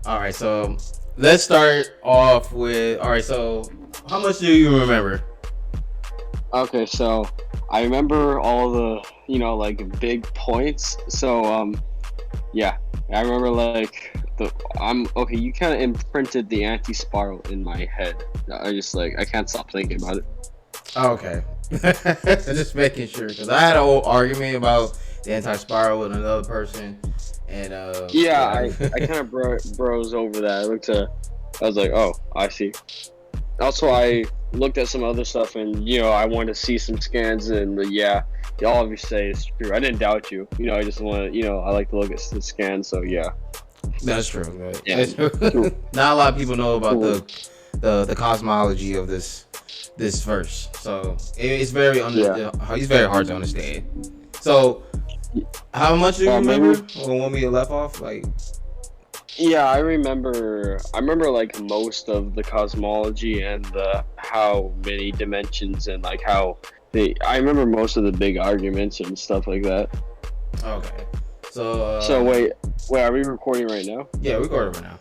All right, so let's start off with. All right, so how much do you remember? Okay, so I remember all the like big points. So yeah, I remember like the I'm okay. You kind of imprinted the anti-spiral in my head. I just like I can't stop thinking about it. Oh, okay, just making sure because I had a whole argument about the anti-spiral with another person, and Yeah, yeah. I kind of bros over that. I was like, oh, I see. Also, I looked at some other stuff, and I wanted to see some scans, and yeah, all of you say is true. I didn't doubt you. I just want to, I like to look at the scans, so yeah. That's true. Right? Yeah, cool. Not a lot of people know about Cool. the cosmology of this verse, so it's very Yeah. it's very hard to understand. So, how much do you remember? Maybe. When we left off, like. Yeah, I remember. I remember like most of the cosmology and the how many dimensions and like how they. I remember most of the big arguments and stuff like that. Okay. So. So wait, are we recording right now? Yeah, we recording right now.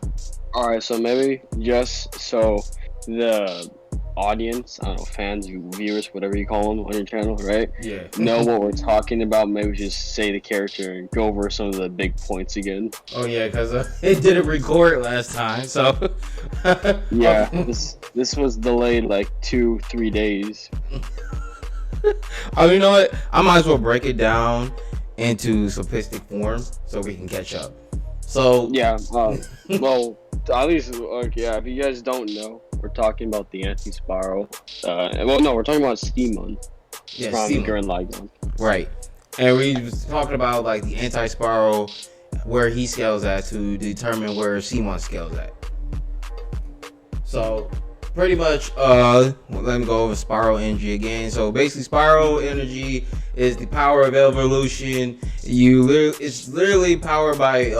All right, so maybe just so the audience, I don't know, fans, viewers, whatever you call them on your channel, right? Yeah. Know what we're talking about. Maybe just say the character and go over some of the big points again. Oh yeah, because it didn't record last time, so. Yeah, this was delayed like 2-3 days. Oh, you know what? I might as well break it down into simplistic form so we can catch up. So Yeah, well, at least yeah. If you guys don't know, we're talking about the anti-spiral. Well, no, we're talking about Steamon yeah, from Simon, Gurren Lagann. right? And we was talking about like the anti-spiral, where he scales at to determine where Simon scales at. So pretty much, let me go over spiral energy again. So basically, spiral energy is the power of evolution. It's literally powered by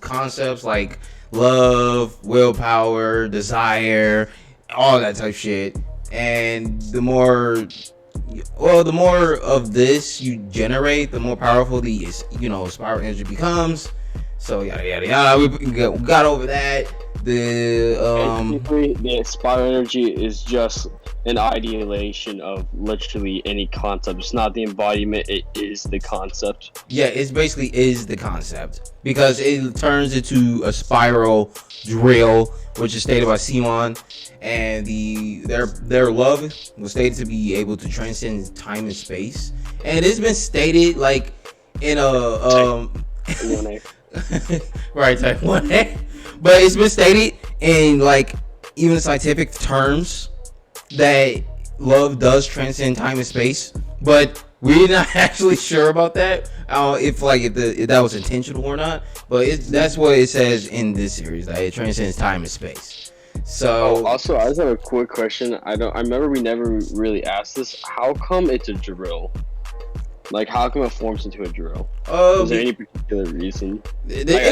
concepts like love, willpower, desire, all that type of shit. And the more of this you generate, the more powerful the spiral energy becomes. So yada yada yada. We got over that. Basically, the spiral energy is just an idealization of literally any concept. It's not the embodiment; it is the concept. Yeah, it basically is the concept because it turns into a spiral drill, which is stated by Simon, and their love was stated to be able to transcend time and space, and it's been stated like in a right, type 1A, but it's been stated in like even scientific terms that love does transcend time and space, but we're not actually sure about that. If that was intentional or not, but that's what it says in this series, that it transcends time and space. So also, I just have a quick question. I remember we never really asked this. How come it's a drill? Like, how come it forms into a drill? Is there any particular reason? It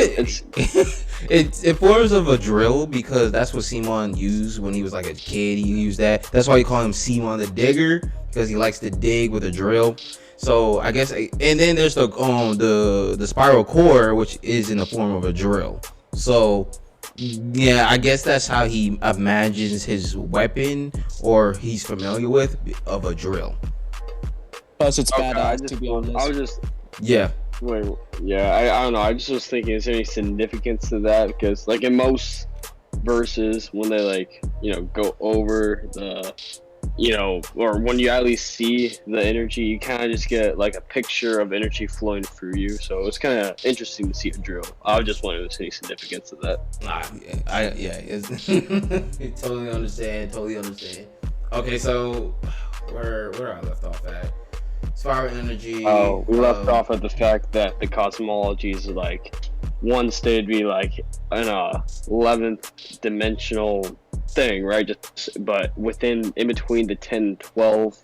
forms of a drill because that's what Simon used when he was like a kid. He used that. That's why you call him Simon the Digger, because he likes to dig with a drill. So I guess, and then there's the spiral core, which is in the form of a drill. So yeah, I guess that's how he imagines his weapon, or he's familiar with, of a drill. Plus, it's badass, to be honest. I was just Yeah. wait. Yeah, I don't know. I just was thinking, is there any significance to that? Because like in most verses, when they like go over the or when you at least see the energy, you kind of just get like a picture of energy flowing through you. So it's kind of interesting to see a drill. I was just wondering if there's any significance to that. It's totally understand. Okay, so where I left off at? Spiral energy. Oh, we left off at the fact that the cosmology is like one state would be like an 11th dimensional thing, right? But in between the 10 and 12.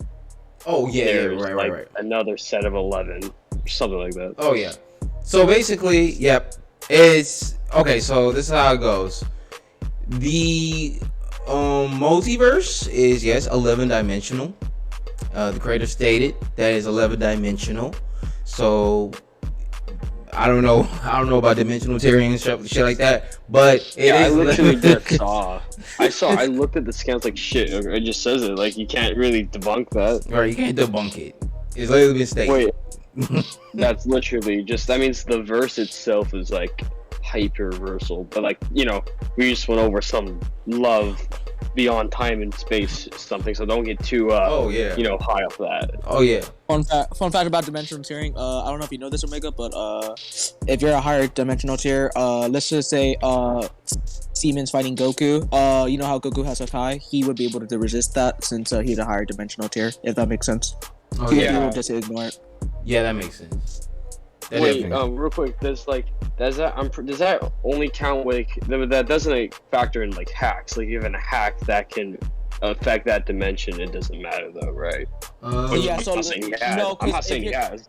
Oh yeah, right. Another set of 11, something like that. Oh yeah. So basically, yep. It's okay. So this is how it goes. The multiverse is 11 dimensional. The creator stated that is 11 dimensional. So I don't know about dimensional tearing and shit like that, but I literally just saw. I looked at the scans like shit. It just says it. Like you can't really debunk that. Right, you can't debunk it. It's literally been stated. Wait, that's literally just. That means the verse itself is like hyperversal, but like we just went over some love beyond time and space something, so don't get too high off that. Oh yeah. Fun fact about dimensional tiering. I don't know if you know this, Omega, but if you're a higher dimensional tier, let's just say Siemens fighting Goku. You know how Goku has Hakai? He would be able to resist that since he's a higher dimensional tier. If that makes sense. Oh He yeah. would just ignore it. Yeah, that makes sense. Wait, real quick, does that only count that doesn't factor in like hacks? Like even a hack that can affect that dimension, it doesn't matter though, right? Yeah, I'm so not saying I'm not saying he has.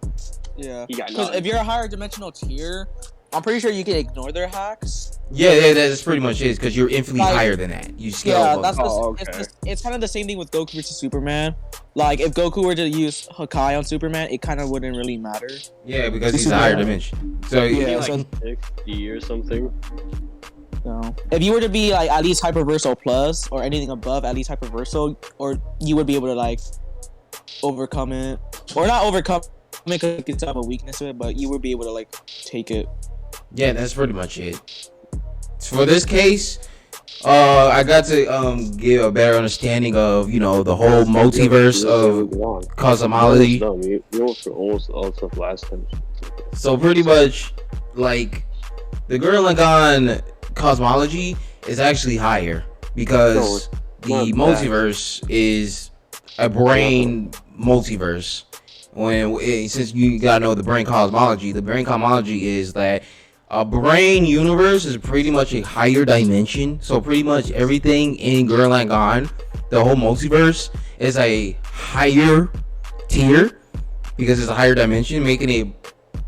Yeah, He got because if you're a higher dimensional tier, I'm pretty sure you can ignore their hacks. Yeah, that's pretty much it. Because you're infinitely higher than that. You scale Yeah, above. it's kind of the same thing with Goku versus Superman. Like if Goku were to use Hakai on Superman, it kind of wouldn't really matter. Yeah, because he's a higher dimension. So Yeah, like so 60 or something. no. If you were to be like at least hyperversal plus or anything above at least hyperversal, or you would be able to like overcome it, or not overcome it because you can have a weakness to it, but you would be able to like take it. yeah, that's pretty much it. For this case, I got to get a better understanding of the whole multiverse of cosmology. You went for almost all stuff last time. So pretty much, like the Gurren Lagann cosmology is actually higher because the multiverse is a brain multiverse. Since you gotta know the brain cosmology is that a brain universe is pretty much a higher dimension. So pretty much everything in Gurren Lagann, the whole multiverse, is a higher tier because it's a higher dimension, making it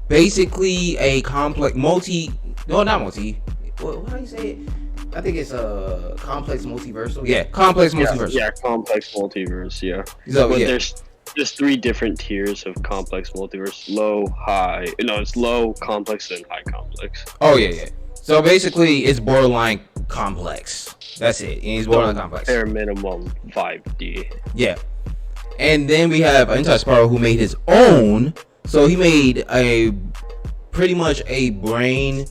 basically a complex What do you say it? I think it's a complex multiversal. Yeah, complex multiverse. Yeah, complex multiverse. Yeah. So but there's 3 different tiers of complex multiverse: low, high. No, it's low, complex, and high complex. Oh yeah. So basically, it's borderline complex. That's it. And it's borderline complex. Bare minimum 5D. Yeah. And then we have Anti-Spiral, who made his own. So he made pretty much a brain,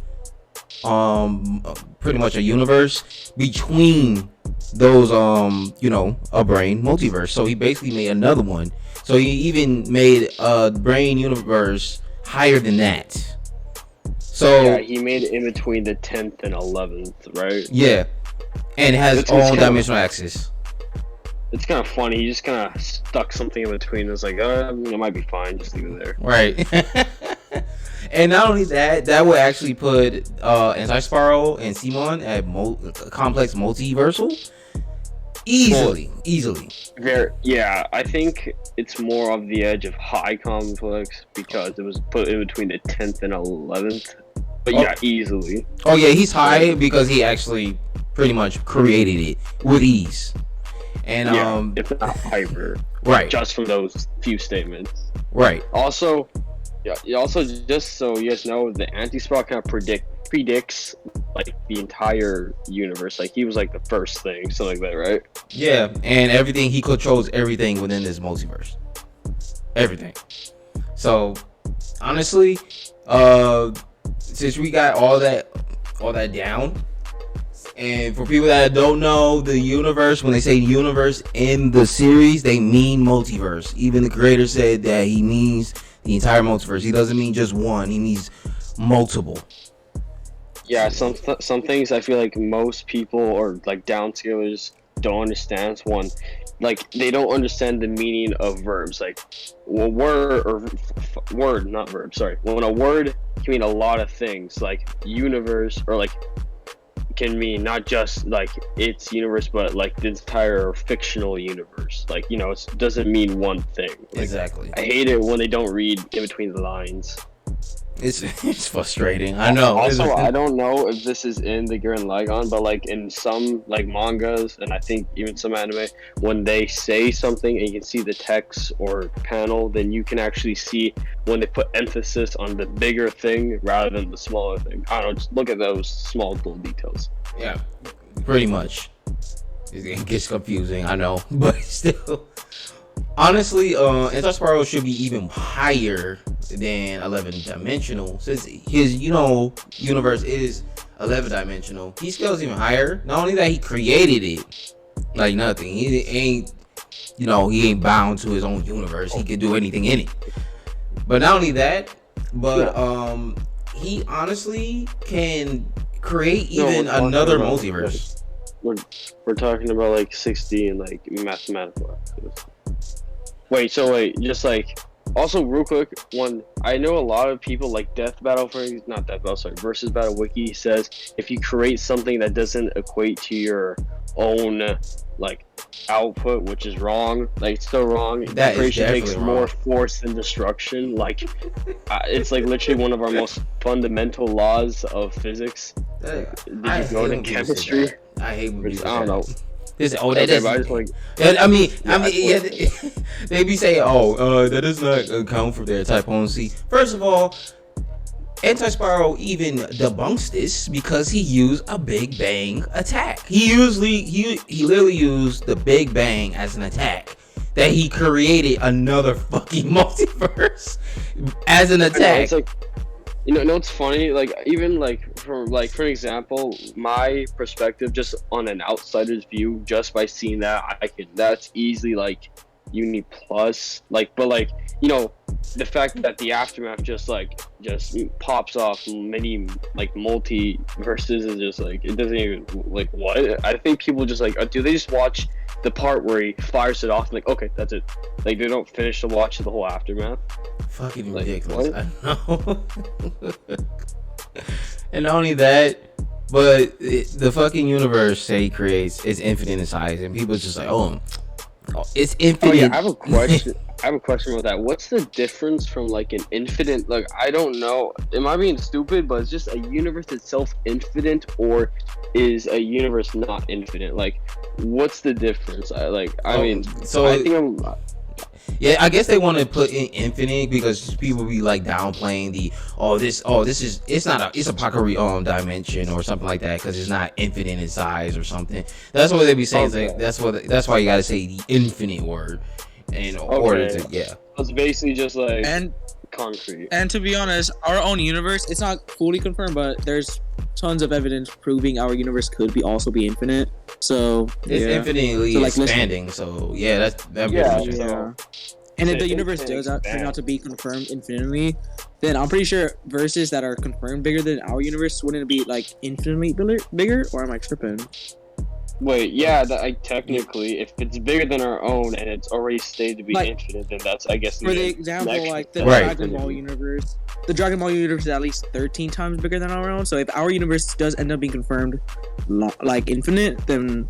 pretty much a universe between those, a brain multiverse. So he basically made another one. So he even made a brain universe higher than that. So yeah, he made it in between the 10th and 11th, right? Yeah, and it has its own dimensional axis. It's kind of funny. He just kind of stuck something in between. It was like, it might be fine. Just leave it there. Right. And not only that, that would actually put Anti-Spiral and Simon at complex multiversal. Easily. Yeah, I think it's more of the edge of high complex because it was put in between the 10th and 11th. But yeah, easily. Oh yeah, he's high because he actually pretty much created it with ease. And if not hyper. Right. Just from those few statements. Right. Also, just so you guys know, the anti-spiral kind of predicts like the entire universe. Like he was like the first thing, something like that, right? Yeah, and everything, he controls everything within this multiverse. Everything. So honestly, since we got all that down, and for people that don't know the universe, when they say universe in the series, they mean multiverse. Even the creator said that he means the entire multiverse. He doesn't mean just one. He means multiple. Yeah, some things I feel like most people or like downscalers don't understand. One, like they don't understand the meaning of verbs. Like word, not verb. Sorry. When a word can mean a lot of things, like universe, or like can mean not just like its universe, but like the entire fictional universe. Like it doesn't mean one thing. Like, exactly. I hate it when they don't read in between the lines. It's frustrating. I know. Also, I don't know if this is in the Gurren Lagann, but like in some like mangas and I think even some anime, when they say something and you can see the text or panel, then you can actually see when they put emphasis on the bigger thing rather than the smaller thing. I don't know. Just look at those small little details. Yeah, pretty much. It gets confusing, I know, but still. Honestly, Anti-Spiral should be even higher than 11-dimensional, since his, universe is 11-dimensional. He scales even higher. Not only that, he created it like nothing. He ain't bound to his own universe. He can do anything in it. But not only that, but he honestly can create even another multiverse. We're talking about like 60 and like mathematical. Just like also real quick, one I know a lot of people like Versus Battle Wiki says if you create something that doesn't equate to your own like output, which is wrong, like it's still wrong. That creation takes wrong. more force than destruction. Like it's like literally one of our most fundamental laws of physics. Did you go to chemistry? I hate when people I don't know. They be saying, that does not account for their typoncy. First of all, Anti-Spiral even debunks this because he used a Big Bang attack. He literally used the Big Bang as an attack. That he created another fucking multiverse as an attack. It's like, it's funny, like even like for example, my perspective just on an outsider's view, just by seeing that, that's easily like uni plus, like, but like, the fact that the aftermath just pops off many like multiverses is just like, it doesn't even like, what? I think people just like, do they just watch the part where he fires it off and like, okay, that's it, like they don't finish to watch the whole aftermath? Fucking ridiculous. I know. And not only that, but the fucking universe that he creates is infinite in size, and people just like, it's infinite. Oh yeah, I have a question. About that. What's the difference from like an infinite? Like, I don't know. Am I being stupid? But it's just a universe itself infinite, or is a universe not infinite? Like, what's the difference? I think yeah, I guess they want to put in infinite because people be like downplaying it's a Powerscaling dimension or something like that because it's not infinite in size or something. That's what they be saying. Okay. Like, that's why you gotta say the infinite word in order to It's basically just like concrete. And to be honest, our own universe, it's not fully confirmed, but there's tons of evidence proving our universe could also be infinite. So it's infinitely expanding. So yeah, yeah. And if the universe does turn out to be confirmed infinitely, then I'm pretty sure verses that are confirmed bigger than our universe wouldn't it be like infinitely bigger, or am I tripping? Wait, yeah, technically, if it's bigger than our own and it's already stated to be infinite, then that's, I guess, for the example, like the Dragon Ball universe. The Dragon Ball universe is at least 13 times bigger than our own. So if our universe does end up being confirmed like infinite, then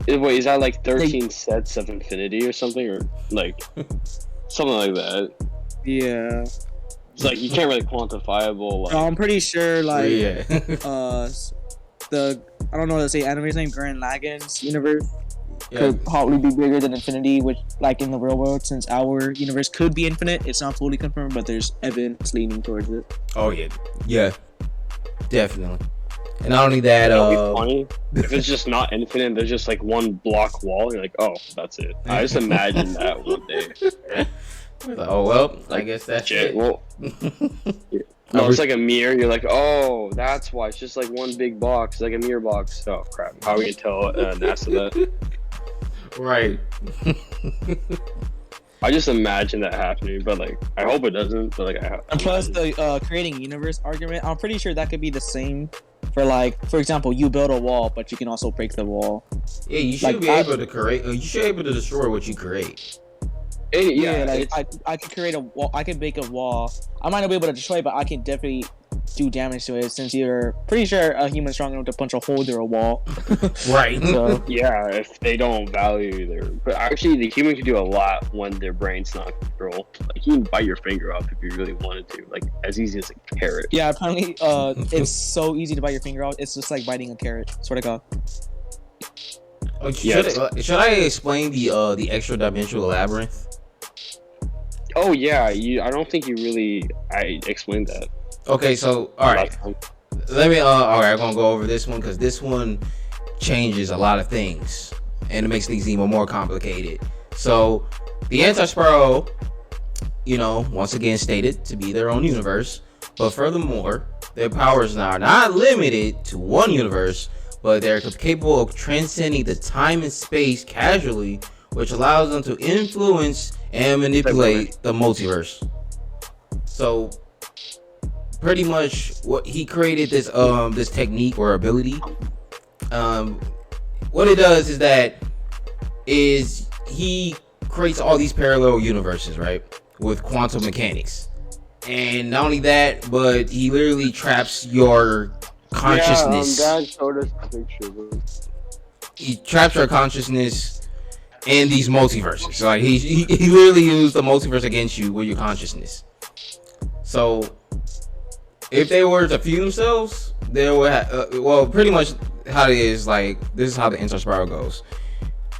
wait, is that like 13 sets of infinity or something, or like something like that? Yeah. It's like you can't really quantifiable. Like, I'm pretty sure, like, I don't know how to say anime's name, Gurren Lagann's universe could probably be bigger than infinity, which, like, in the real world, since our universe could be infinite, it's not fully confirmed, but there's evidence leaning towards it. Oh yeah, definitely. And not only that, it'll be funny if it's just not infinite. There's just like one block wall. You're like, oh, that's it. I just imagine that one day. Oh well, I guess that's it. Well, no, it's like a mirror. You're like, oh, that's why. It's just like one big box, like a mirror box. Oh crap! How are we gonna tell NASA that? Right. I just imagine that happening, but like, I hope it doesn't. But like, and plus the creating universe argument, I'm pretty sure that could be the same for, like, for example, you build a wall, but you can also break the wall. Yeah, you should be able to create. You should be able to destroy what you create. I could create a wall. I could make a wall. I might not be able to destroy it, but I can definitely do damage to it, since you're pretty sure a human's strong enough to punch a hole through a wall. Right. So Yeah, if they don't value their, but actually the human can do a lot when their brain's not in control. Like you can bite your finger off if you really wanted to, like as easy as a carrot. yeah, apparently, it's so easy to bite your finger off. It's just like biting a carrot. Swear to God. Should I explain the extra dimensional labyrinth? Oh yeah, I don't think I explained that. Okay, so all right, let me all right, I'm gonna go over this one because this one changes a lot of things and it makes things even more complicated. So the anti-spiral, once again stated to be their own universe, but furthermore, their powers are not limited to one universe, but they're capable of transcending the time and space casually, which allows them to influence and manipulate the multiverse. So pretty much what he created this technique or ability. What it does is he creates all these parallel universes, right, with quantum mechanics. And not only that, but he literally traps your consciousness. Yeah, Dad showed us the picture, bro. He traps your consciousness in these multiverses. Like he literally used the multiverse against you with your consciousness. So if they were to feed themselves, they would pretty much how it is. Like this is how the interspiral goes.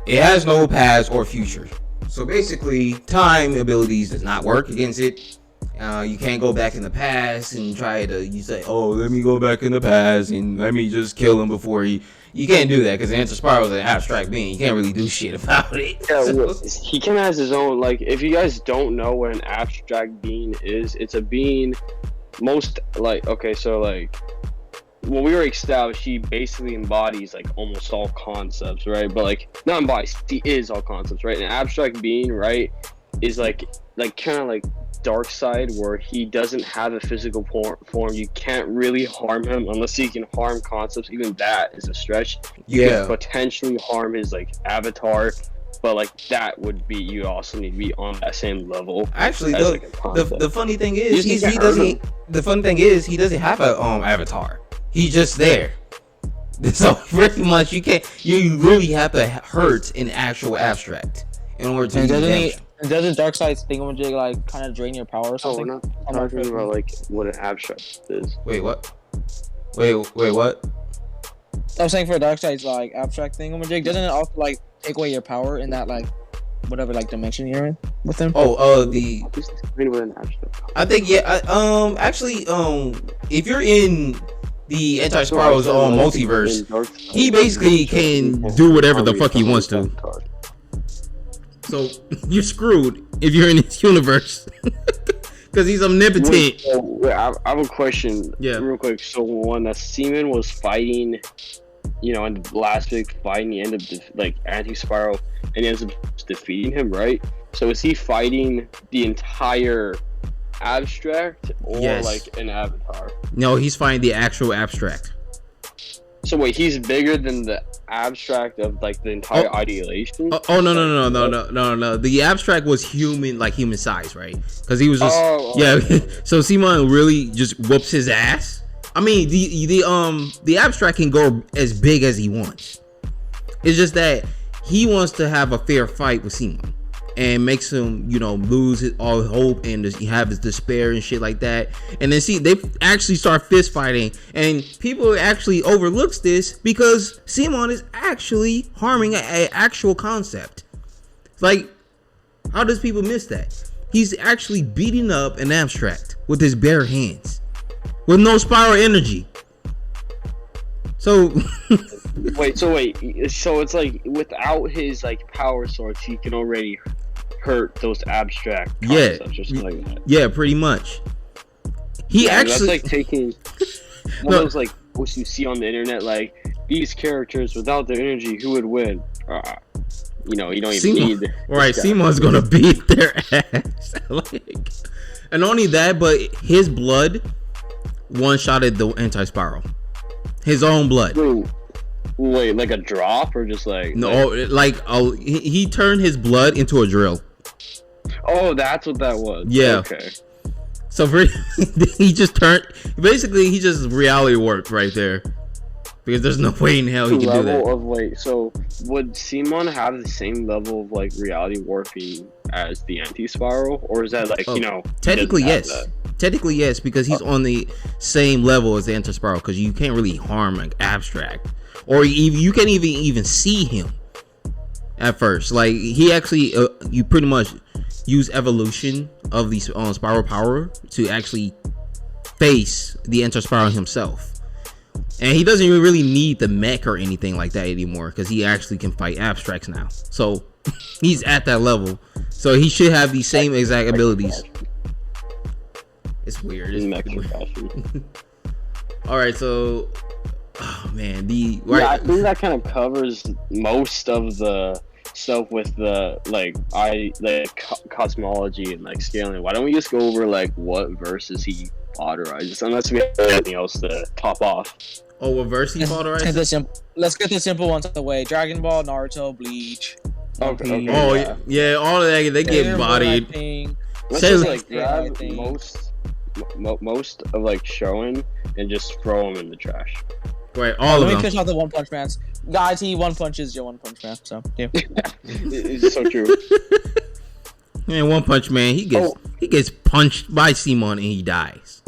It has no past or future. So basically, time abilities does not work against it. You can't go back in the past and you say, oh, let me go back in the past and let me just kill him before he. You can't do that because the interspiral is an abstract being. You can't really do shit about it. Yeah, well, he kind of has his own. Like, if you guys don't know what an abstract being is, it's a being. When we were established, he basically embodies like almost all concepts, right? But like not embodies, he is all concepts, right? An abstract being, right, is like kind of like dark side where he doesn't have a physical form. You can't really harm him unless he can harm concepts. Even that is a stretch. You could potentially harm his like avatar, but like that would be, you also need to be on that same level. Actually, the funny thing is he doesn't. The funny thing is he doesn't have a avatar. He's just there. So pretty much you really have to hurt an actual abstract in order to. Doesn't dark side thingamajig like kind of drain your power or something? Oh, we're not talking about like what an abstract is. Wait, what? Wait, what? I'm saying for dark side's like abstract thingamajig, doesn't it also like take away your power in that like whatever like dimension you're in with them? I think if you're in the anti-spiral's own multiverse, he basically can do whatever the fuck he wants to. So you're screwed if you're in his universe because he's omnipotent. I have a question. Yeah, real quick. So when the Seaman was fighting, in the last big fight, and he ended up like anti-spiral, and he ends up defeating him, right? So is he fighting the entire abstract or like an avatar? No, he's fighting the actual abstract. So wait, he's bigger than the abstract of like the entire ideation? No. The abstract was human size, right? Because he was just So Simon really just whoops his ass. I mean, the abstract can go as big as he wants. It's just that he wants to have a fair fight with Simon, and makes him, lose all hope and just have his despair and shit like that. And then they actually start fist fighting, and people actually overlooks this because Simon is actually harming an actual concept. Like, how does people miss that? He's actually beating up an abstract with his bare hands, with no spiral energy. So so it's like without his like power source, he can already hurt those abstract concepts or something like that. Yeah, pretty much. That's like taking one of those like what you see on the internet, like these characters without their energy, who would win? You don't even need. Right, Simon's gonna beat their ass. And only that, but his blood one-shotted the anti-spiral. His own blood. Wait, like a drop or just like? No, he turned his blood into a drill. Oh, that's what that was. Yeah. Okay. So he just turned. Basically, he just reality warped right there. Because there's no way in hell he can do that. Level of like, so would Simon have the same level of like reality warping as the anti-spiral, or is that like technically yes, technically yes, because he's on the same level as the anti-spiral. Because you can't really harm like abstract, or you can't even see him at first. Like he actually, you pretty much use evolution of the spiral power to actually face the anti-spiral himself. And he doesn't even really need the mech or anything like that anymore because he actually can fight abstracts now. So he's at that level. So he should have the same exact abilities. It's weird. All right, so oh man, I think that kind of covers most of the stuff with the cosmology and like scaling. Why don't we just go over like what verses he authorizes, unless we have anything else to top off. Oh, what verse he authorizes? Let's get the simple ones out of the way. Dragon Ball, Naruto, Bleach. Okay. Oh yeah, all of that they get bodied. Let's just like grab most of like Shonen and just throw them in the trash. Right, all of them. Let me finish off the One Punch Mans. Guys, he One Punches your One Punch Man. So yeah, it's so true. Man, One Punch Man, he gets punched by Simon and he dies.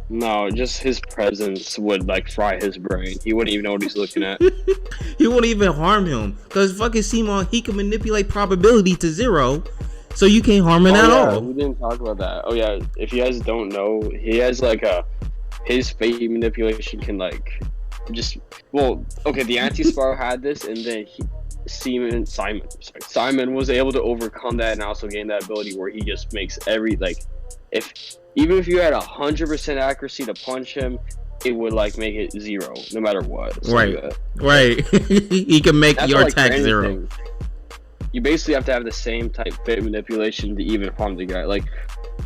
No, just his presence would like fry his brain. He wouldn't even know what he's looking at. He wouldn't even harm him because fucking Simon, he can manipulate probability to 0, so you can't harm him at all. We didn't talk about that. Oh yeah, if you guys don't know, he has like his fate manipulation can like just the anti-spiral had this, and then Simon was able to overcome that and also gain that ability where he just makes even if you had 100% accuracy to punch him, it would like make it 0 no matter what. So right. He can make your attack 0. You basically have to have the same type fate manipulation to even harm the guy. Like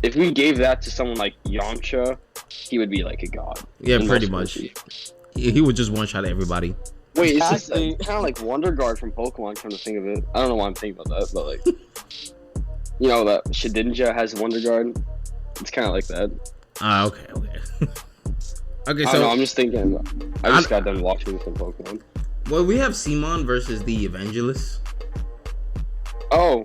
if we gave that to someone like Yamcha, he would be like a god. Yeah, pretty much. He would just one-shot everybody. Wait, it's just kind of like Wonder Guard from Pokemon, come to think of it. I don't know why I'm thinking about that, but like, that Shedinja has Wonder Guard. It's kind of like that. Okay. Okay, so I'm just thinking. I just got done watching some Pokemon. Well, we have Simon versus the Evangelist. Oh,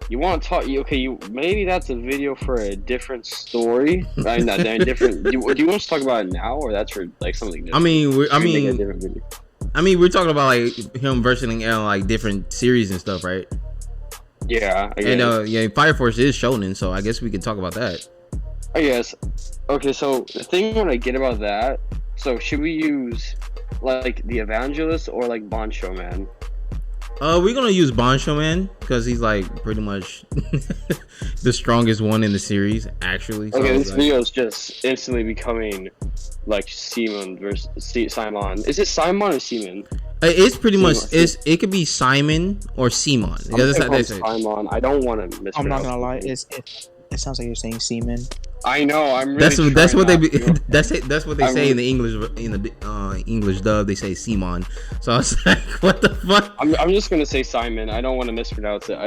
you want to talk? Okay, maybe that's a video for a different story. Right? Not different. Do you want to talk about it now, or that's for like something different? We're talking about like him versus like different series and stuff, right? Yeah, I guess. And Fire Force is shonen, so I guess we can talk about that. I guess. Okay, so the thing when I get about that, so should we use like the Evangelist or like Bancho Man? We're gonna use Bancho Man because he's like pretty much the strongest one in the series, actually. So this video is just instantly becoming like Simon versus Simon. Is it Simon or Simon? It's pretty much it could be Simon or Simon. Simon. I don't want to mispronounce. I'm not gonna lie. It sounds like you're saying semen. I know. I'm really. That's what they say in the English dub. They say Simon. So I was like, what the fuck? I'm just gonna say Simon. I don't want to mispronounce it.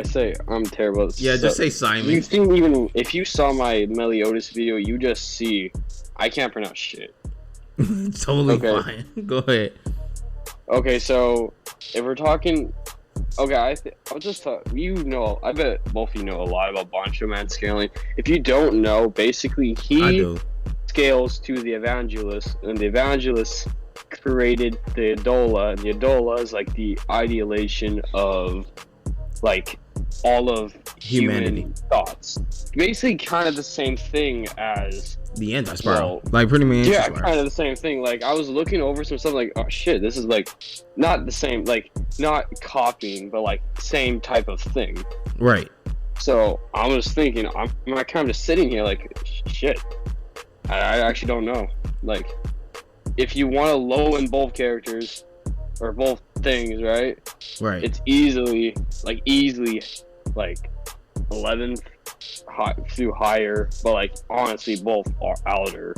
I'm terrible. Yeah, just say Simon. You think even if you saw my Meliodas video, you just see I can't pronounce shit. Totally fine. Go ahead. Okay, so if we're talking, I'll just talk. I bet both of you know a lot about Bancho Man scaling. If you don't know, basically he scales to the Evangelist, and the Evangelist created the Adola, and the Adola is like the idealization of like all of humanity thoughts. Basically, kind of the same thing as the anti-spiral, like pretty much. Yeah, kind of the same thing. Like I was looking over some stuff, like, oh shit, this is like not the same, like not copying, but like same type of thing. Right. So I was thinking, I'm kind of just sitting here, like, shit. I actually don't know. Like, if you want to low in both characters or both things, right? Right. It's easily like 11th through higher, but like honestly both are outer,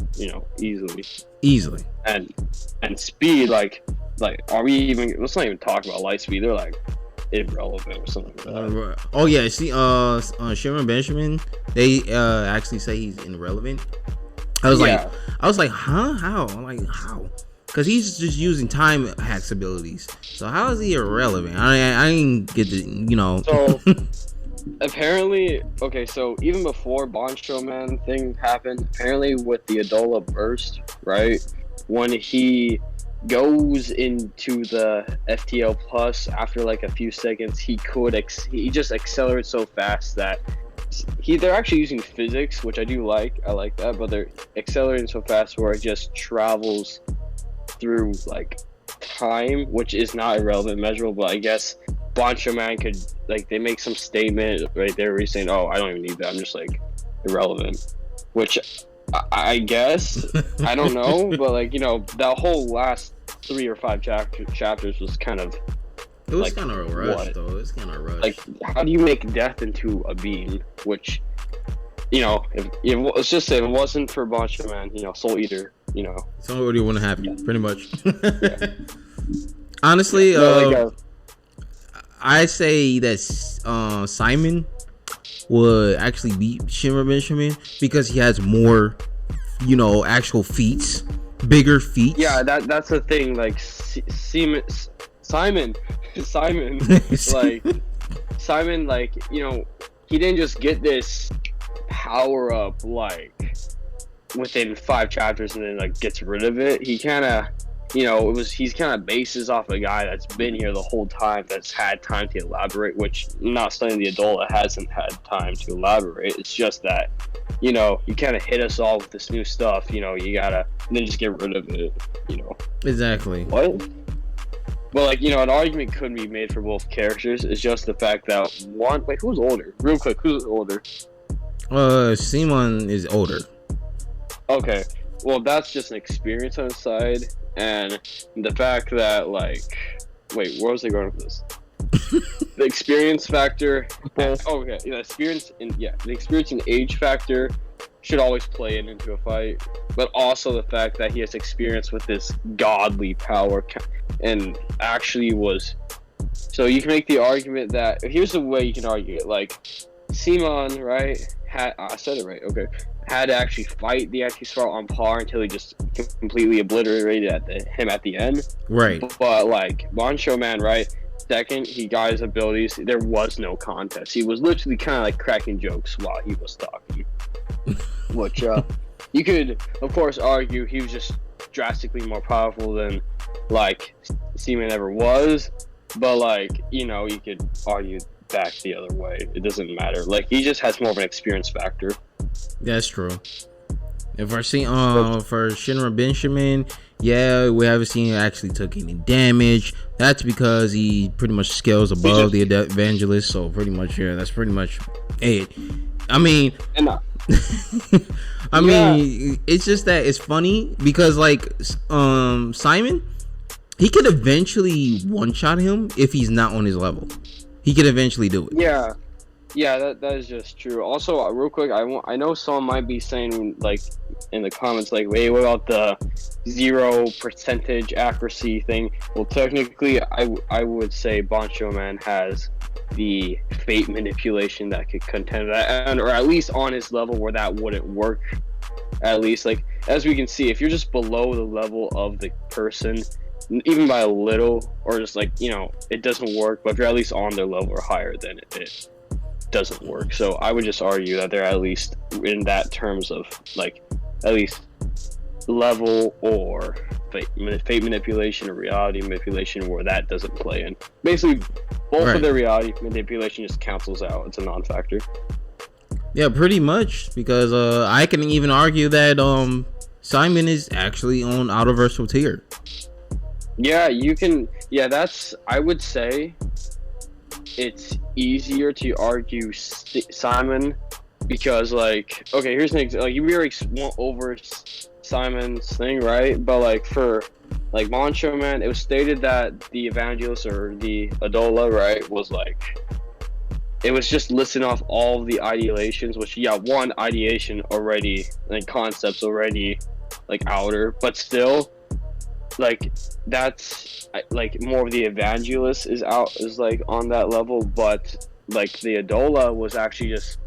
easily and speed, like are we even, let's not even talk about light speed. They're like irrelevant or something like that. Oh yeah, see, Shinra Benjamin, they actually say he's irrelevant. I was like, huh? How? I'm like, how? Because he's just using time hacks abilities. So how is he irrelevant? I didn't get the, So apparently, okay, so even before Boncho Man thing happened, apparently with the Adola burst, right? When he goes into the FTL plus after like a few seconds, he just accelerates so fast that they're actually using physics, which I like that, but they're accelerating so fast where it just travels through like time, which is not irrelevant measurable, but I guess Boncho Man could, like, they make some statement right there where he's saying, oh, I don't even need that, I'm just like irrelevant, which I guess I don't know, but like, that whole last 3 or 5 chapters was kind of, it was kind of a rush, though. It was kind of a rush. Like, how do you make death into a being? Which, if let's just say if it wasn't for Boncho Man, Soul Eater, somebody wouldn't have you, pretty much. Yeah. Honestly, I say that Simon would actually beat Shinra Benjamin because he has more, actual feats, bigger feats. Yeah, that's the thing. Like Simon, he didn't just get this power up like within 5 chapters and then like gets rid of it. He kind of, he's kind of bases off a guy that's been here the whole time, that's had time to elaborate, which not studying the adult hasn't had time to elaborate. It's just that, you kind of hit us all with this new stuff, you gotta, and then just get rid of it, Exactly. What? Well, like, an argument could be made for both characters. It's just the fact that who's older? Real quick, who's older? Simon is older. Okay, well, that's just an experience on his side, and the fact that, like, wait, where was I going with this? The experience factor. Okay, the experience and age factor should always play into a fight, but also the fact that he has experience with this godly power, and actually was. So you can make the argument that here's the way you can argue it. Like, Simon, right? I said it right. Okay. Had to actually fight the anti-spiral on par until he just completely obliterated him at the end. Right. But like Boncho Man, right? Second, he got his abilities. There was no contest. He was literally kind of like cracking jokes while he was talking. Which you could, of course, argue he was just drastically more powerful than like Seaman ever was. But like, you could argue back the other way. It doesn't matter. Like, he just has more of an experience factor. That's true. If I see for Shinra Benjamin, yeah, we haven't seen him actually took any damage. That's because he pretty much scales above the evangelist. So pretty much, yeah, that's pretty much it. I mean, it's just that it's funny because like Simon, he could eventually one-shot him if he's not on his level. He could eventually do it. Yeah, that is just true. Also, real quick, I know someone might be saying, like, in the comments, like, wait, what about the 0% accuracy thing? Well, technically, I would say Boncho Man has the fate manipulation that could contend that, or at least on his level where that wouldn't work. At least, like, as we can see, if you're just below the level of the person, even by a little, or just like, it doesn't work, but if you're at least on their level or higher, then it doesn't work. So I would just argue that they're at least in that terms of like at least level or fate manipulation or reality manipulation where that doesn't play in. Basically, both of their reality manipulation just cancels out. It's a non-factor. Yeah, pretty much, because I can even argue that Simon is actually on outerversal tier. Yeah, you can. Yeah, that's. I would say it's easier to argue Simon because, like, okay, here's an example. Like, we already went over Simon's thing, right? But like for like Boncho Man, it was stated that the evangelist or the Adola, right, was like, it was just listing off all of the ideations, which one ideation already, like concepts already like outer, but still like that's like more of the evangelist is like on that level, but like the Adola was actually just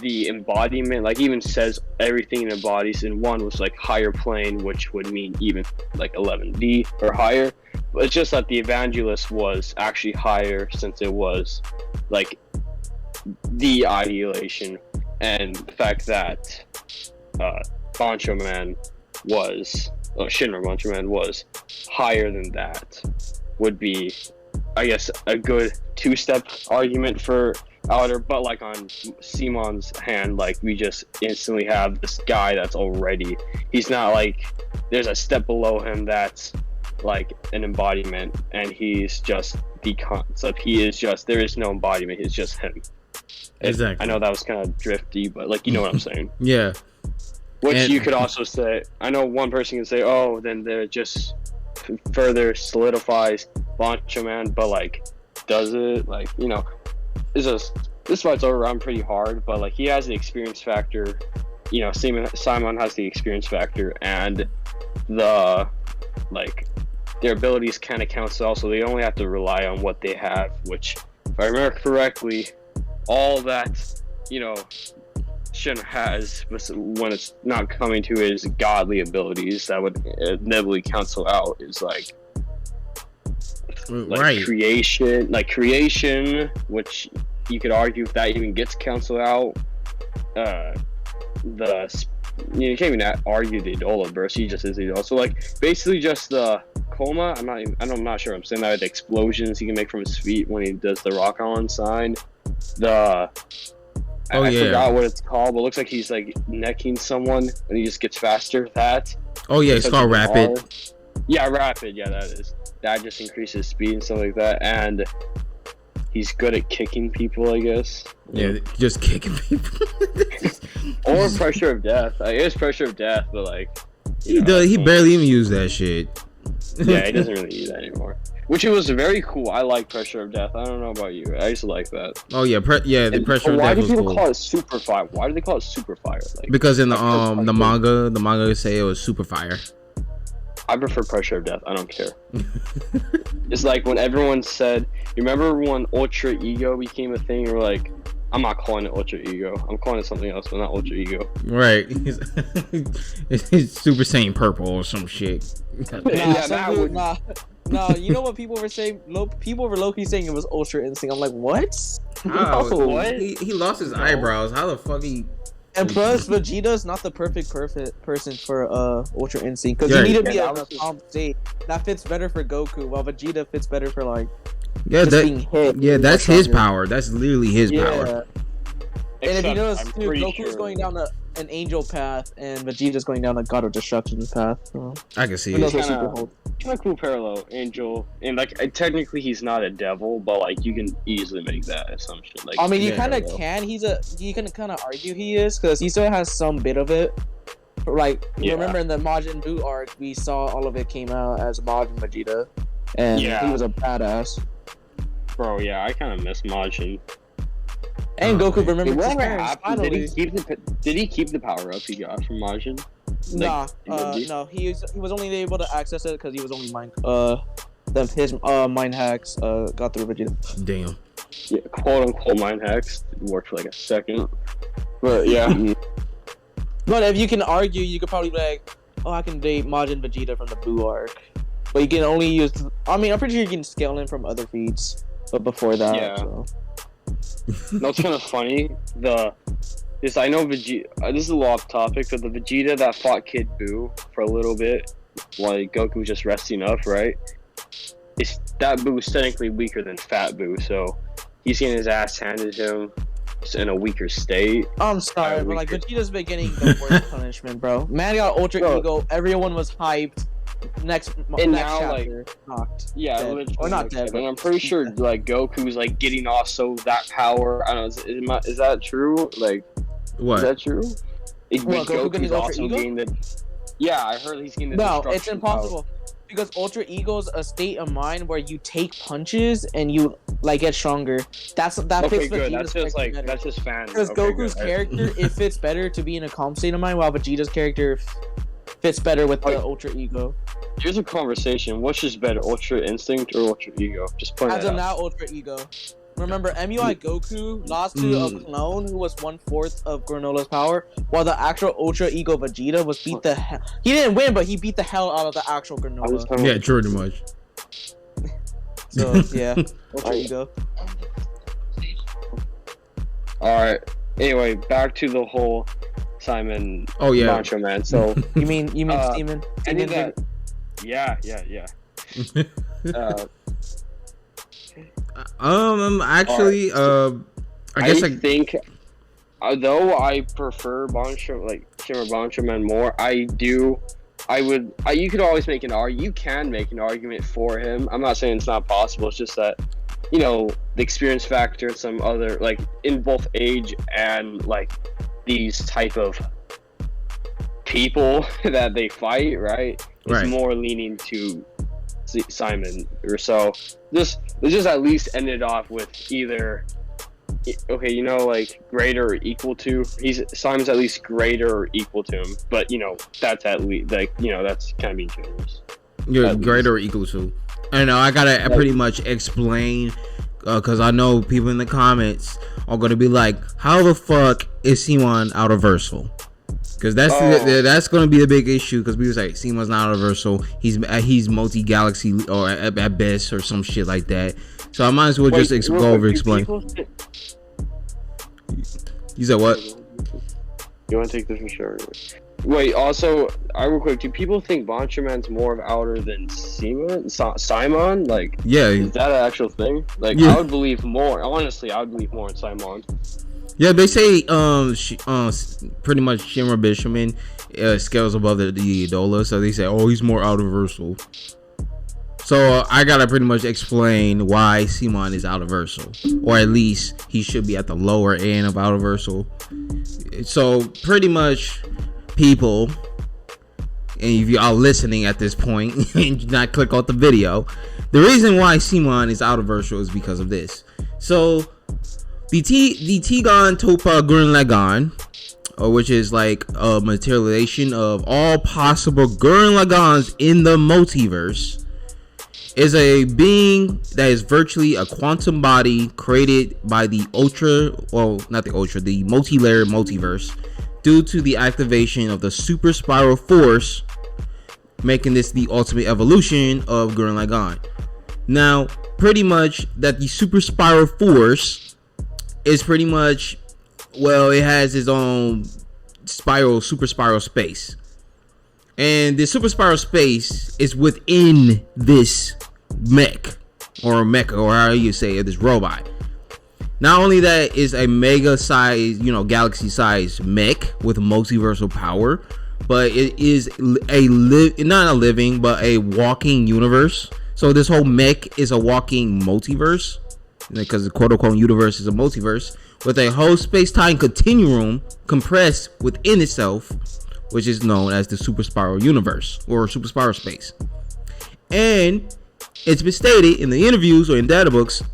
the embodiment. Like even says everything it embodies in one was like higher plane, which would mean even like 11D or higher. But it's just that the evangelist was actually higher since it was like the ideation, and the fact that Bancho Man was Shinra Bancho Man was higher than that would be, I guess, a good two-step argument for outer. But like on Simon's hand, like we just instantly have this guy that's already, he's not like there's a step below him that's like an embodiment, and he's just the concept. He is just, there is no embodiment, it's just him. Exactly. I know that was kind of drifty, but like, you know what I'm saying. Yeah. Which you could also say, I know one person can say, oh, then they're just further solidifies Bancho Man, but like, does it? Like, you know, it's just, this fight's all around pretty hard, but like, he has the experience factor, you know, Simon has the experience factor, and the, like, their abilities kind of cancel out, so they only have to rely on what they have, which, if I remember correctly, all that, you know, Shinra has, when it's not coming to his godly abilities that would inevitably cancel out, is like right. creation, which you could argue if that even gets canceled out. You can't even argue the Adola burst. He just is the Adola. So like basically just the coma. I'm not sure I'm saying that. The explosions he can make from his feet when he does the rock on sign. I forgot what it's called, but it looks like he's like necking someone and he just gets faster. Oh yeah, it's called rapid. Yeah, rapid. Yeah, that is. That just increases speed and stuff like that, and he's good at kicking people, I guess. Yeah, just kicking people. Or pressure of death. It is pressure of death, but like he barely even use that shit. Yeah, he doesn't really use that anymore. Which it was very cool. I like pressure of death. I don't know about you. I used to like that. Oh yeah, the pressure of death was cool. Why do people call it super fire? Why do they call it super fire? Like, because in the manga say it was super fire. I prefer pressure of death. I don't care. It's like when everyone said, you remember when Ultra Ego became a thing? We're like, I'm not calling it Ultra Ego. I'm calling it something else, but not Ultra Ego. Right. It's Super Saiyan Purple or some shit. No, you know what people were saying? People were low-key saying it was Ultra Instinct. I'm like, what? Oh, No. what? He lost his eyebrows. How the fuck he... And plus, Vegeta's not the perfect person for Ultra Instinct, because you need to be in a calm state. That fits better for Goku, while Vegeta fits better for like being hit. Yeah, that's his power. That's literally his power. And if you notice too, Goku's going down an angel path, and Vegeta's going down a God of Destruction path. So. I can see it. Kind of cool parallel, angel, and like technically he's not a devil, but like you can easily make that assumption. Like, I mean, you kind of can. You can kind of argue he is, because he still has some bit of it. Like remember in the Majin Buu arc, we saw all of it came out as Majin Vegeta, and he was a badass. Bro, yeah, I kind of miss Majin. And Goku remembered his parents. Did he keep the power up he got from Majin? No. He was only able to access it because he was only his mind hacks got through Vegeta. Damn. Yeah, quote unquote mind hacks. It worked for like a second. But yeah. But if you can argue, you could probably be like, oh, I can date Majin Vegeta from the Buu arc. But you can only use. I mean, I'm pretty sure you can scale in from other feats, but before that. Yeah. So. No, it's kind of funny. I know Vegeta. This is a little off topic, but the Vegeta that fought Kid Buu for a little bit, like Goku was just resting up, right? That Buu is technically weaker than Fat Buu, so he's getting his ass handed to him in a weaker state. I'm sorry, but like Vegeta's been getting the worst punishment, bro. Man got Ultra Ego. Everyone was hyped. Next chapter, knocked. Yeah, or not dead. And I'm pretty sure like Goku's like getting also that power. I don't know. Is that true? Like, what? Is that true? Goku's also getting the. Yeah, I heard he's getting the. No, it's impossible. Power. Because Ultra Ego's a state of mind where you take punches and you like get stronger. That fits Vegeta's character that's just fan. Because Goku's character, it fits better to be in a calm state of mind, while Vegeta's character fits better with the Ultra Ego. Here's a conversation. What's just better, Ultra Instinct or Ultra Ego? Just point As that of out. now, Ultra Ego. Remember, MUI Goku lost to a clone who was 1/4 of Granola's power, while the actual Ultra Ego Vegeta was beat the hell. He didn't win, but he beat the hell out of the actual Granola. Yeah, pretty much. So yeah, Ultra Ego. All right. Anyway, back to the whole Simon. Oh yeah, Macho Man. So you mean Steven? any of that? Yeah. Actually, I guess I think, although I prefer Shinra Bancho Man more, you could always make an argument. You can make an argument for him. I'm not saying it's not possible. It's just that, the experience factor and some other, like, in both age and, like, these type of people that they fight, right? It's more leaning to Simon or so. Let's just at least end it off with either, okay, like greater or equal to. Simon's at least greater or equal to him, but that's at least that's kind of being generous. You're greater or equal to. I know I gotta pretty much explain, because I know people in the comments are gonna be like, "How the fuck is Simon outerversal?" Because that's going to be a big issue. Because we was like, Simon's not outerversal. He's multi-galaxy or at best or some shit like that. So I might as well just go over explain. You said what? You want to take this for sure? Wait. Also, real quick. Do people think Bancho Man's more of outer than Simon? Like, yeah, is that an actual thing? Like, yeah. I would believe more. Honestly, I would believe more in Simon. Yeah, they say pretty much Shinra Bishaman scales above the Idola, so they say, oh, he's more outerversal. So I gotta pretty much explain why Simon is outerversal, or at least he should be at the lower end of outerversal. So pretty much, people, and if you are listening at this point and do not click off the video, the reason why Simon is outerversal is because of this. So the Tigon Topa Gurren Lagann, which is like a materialization of all possible Gurren Lagans in the multiverse, is a being that is virtually a quantum body created by the multi-layered multiverse due to the activation of the super spiral force, making this the ultimate evolution of Gurren Lagann. Now, pretty much that the super spiral force is pretty much, it has its own super spiral space. And the super spiral space is within this mech, or however you say it, this robot. Not only that is a mega size, galaxy size mech with multiversal power, but it is not a living, but a walking universe. So this whole mech is a walking multiverse, because the quote-unquote universe is a multiverse with a whole space-time continuum compressed within itself, which is known as the super spiral universe or super spiral space. And it's been stated in the interviews or in data books,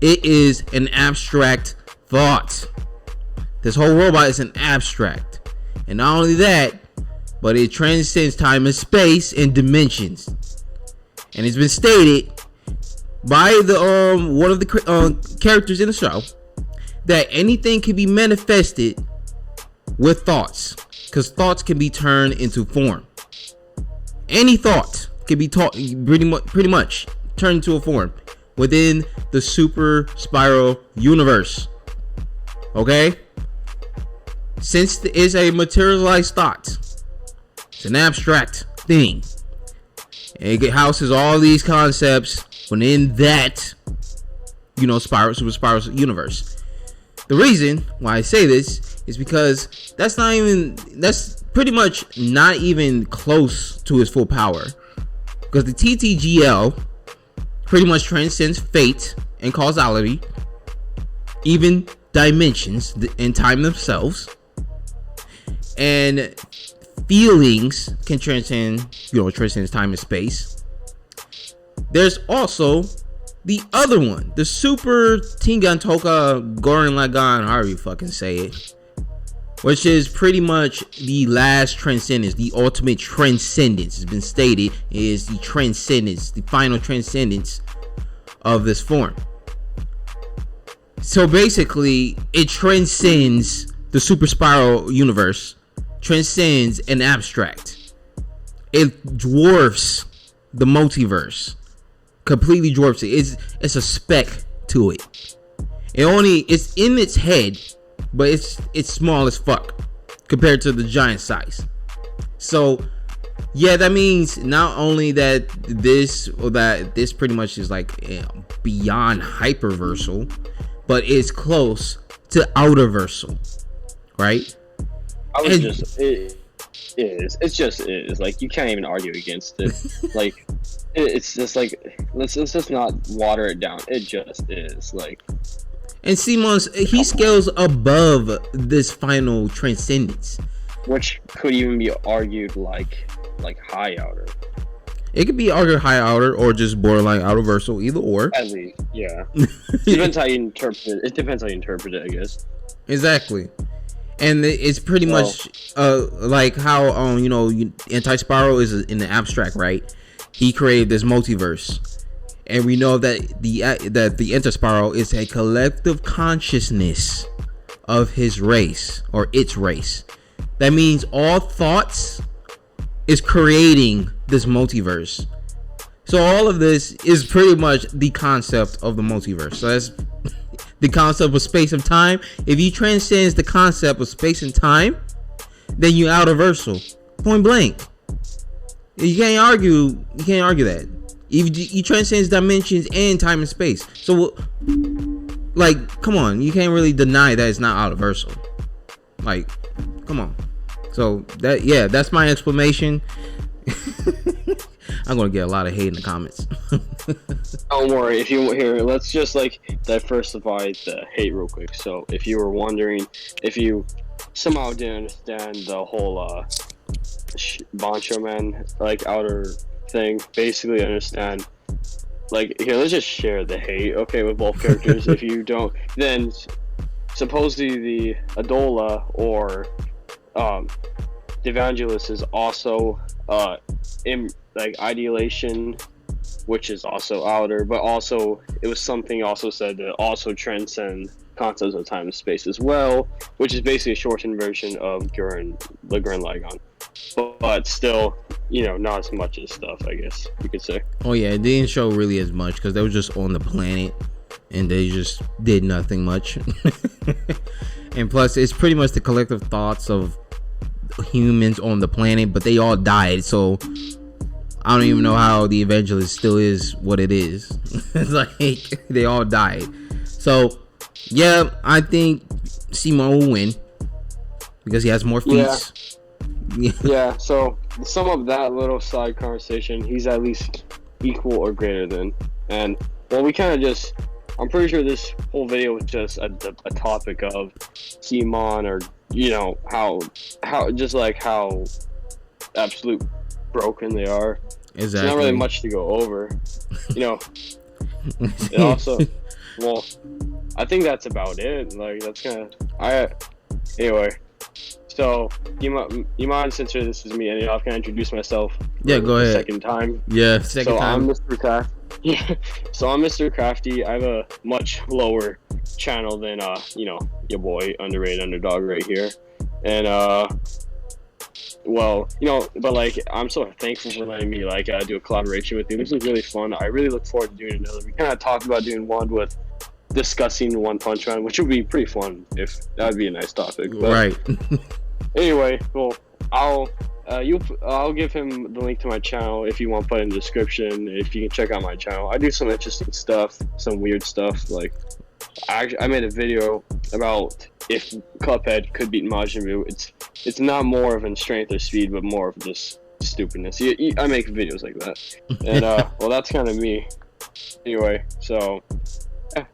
it is an abstract thought. This whole robot is an abstract, and not only that, but it transcends time and space and dimensions. And it's been stated by the one of the characters in the show that anything can be manifested with thoughts, because thoughts can be turned into form. Any thought can be pretty much turned into a form within the super spiral universe. Okay, since it is a materialized thought, it's an abstract thing, and it houses all these concepts within that, super spiral universe. The reason why I say this is because that's pretty much not even close to its full power, because the TTGL pretty much transcends fate and causality, even dimensions and time themselves, and feelings can transcend time and space. There's also the other one, the Super Tingan Toka Gurren Lagann, however you fucking say it. which is pretty much the last transcendence, the ultimate transcendence. Has been stated is the transcendence, the final transcendence of this form. So basically, it transcends the super spiral universe, transcends an abstract. It dwarfs the multiverse, completely dwarfs it. It's a speck to it. It's in its head, but it's small as fuck compared to the giant size. So yeah, that means not only that this pretty much is like beyond hyperversal, but it's close to outerversal, right? It just is. Like, you can't even argue against it. Like, it's just like, let's just not water it down. It just is. Like, and Simon's, he scales above this final transcendence, which could even be argued like high outer. It could be argued high outer or just borderline outerversal, either or. At least, yeah. Depends how you interpret it. It depends how you interpret it, I guess. Exactly. And it's pretty much like how Anti-Spiral is in the abstract, right? He created this multiverse, and we know that the Anti-Spiral is a collective consciousness of his race or its race. That means all thoughts is creating this multiverse. So all of this is pretty much the concept of the multiverse. So that's the concept of space and time. If you transcend the concept of space and time, then you outerversal. Point blank. You can't argue that. If you transcend dimensions and time and space. So like, come on, you can't really deny that it's not outerversal. Like, come on. So that's my explanation. I'm gonna get a lot of hate in the comments. Don't worry, if you here, let's just like diversify the hate real quick. So if you were wondering, if you somehow didn't understand the whole Bancho Man like outer thing, basically understand. Like, here, let's just share the hate, okay, with both characters. If you don't, then supposedly the Adola or the Evangelist is also in like ideation, which is also outer, but also it was something also said to also transcend concepts of time and space as well, which is basically a shortened version of the Gurren Lagann, but still, not as much as stuff, I guess you could say. Oh yeah, it didn't show really as much because they were just on the planet and they just did nothing much. And plus, it's pretty much the collective thoughts of humans on the planet, but they all died, so I don't even know how the Evangelist still is what it is. It's like they all died. So yeah, I think Simon will win because he has more feats. Yeah, so some of that little side conversation, he's at least equal or greater than. And well, we kind of just, I'm pretty sure this whole video was just a topic of Simon, or how just like how absolute broken they are. Exactly. There's not really much to go over. It also, well, I think that's about it. Like, that's kind of, anyway. So, you mind, since this is me, and I can introduce myself. Yeah, go ahead. Second time. Yeah, second time. I'm Mr. Crafty. Yeah. So I'm Mr. Crafty. I have a much lower channel than your boy Underrated Underdog right here, and well, but like, I'm so thankful for letting me do a collaboration with you. This was really fun. I really look forward to doing another. We kind of talked about doing one with discussing One Punch Man, which would be pretty fun if that would be a nice topic. But right. Anyway, well, I'll give him the link to my channel if you want to put it in the description. If you can check out my channel, I do some interesting stuff, some weird stuff. Like, I made a video about if Cuphead could beat Majin Buu. It's not more of in strength or speed, but more of just stupidness. I make videos like that, and well, that's kind of me. Anyway, so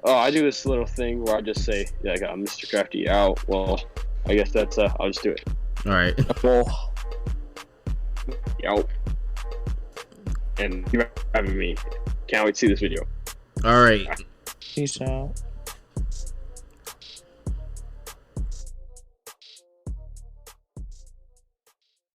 I do this little thing where I just say, Mr. Crafty out. Well, I guess that's I'll just do it. All right. Well, Yo. And you're having me. Can't wait to see this video. All right. peace out.